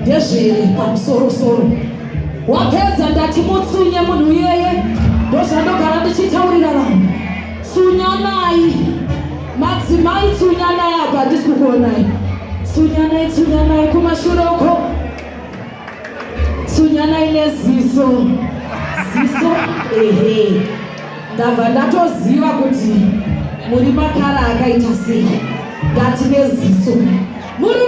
ndezve pamusoro-soro. Wapedza ndati mutsunye munhu iyeye, ndozvandogara ndichitaurira vanhu. Tsunyanai, madzimai tsunyanai apa handisi kukuonai. Tsunyanai kumashure uko. Tsunyanai neziso. Ziso, ehe. Ndabva ndatoziva kuti muri makara akaita sei. Ndati neziso. Muri